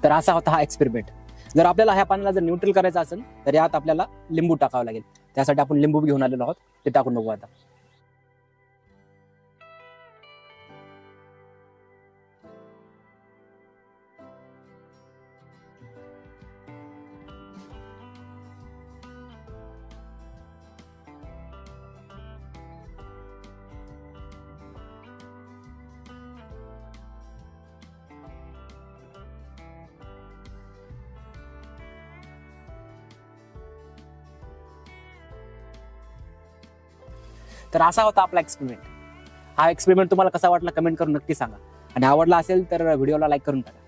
तर असा होता हा एक्सपेरिमेंट. जर आपल्याला ह्या पाण्याला जर न्यूट्रल करायचं असेल तर यात आपल्याला लिंबू टाकावं लागेल. त्यासाठी आपण लिंबू घेऊन आलेलो आहोत, ते टाकून बघू आता. तर असा होता आपला एक्सपेरिमेंट. हा एक्सपेरिमेंट तुम्हाला कसा वाटला कमेंट करून नक्की सांगा, आणि आवडला असेल तर व्हिडिओला लाईक करून टाका.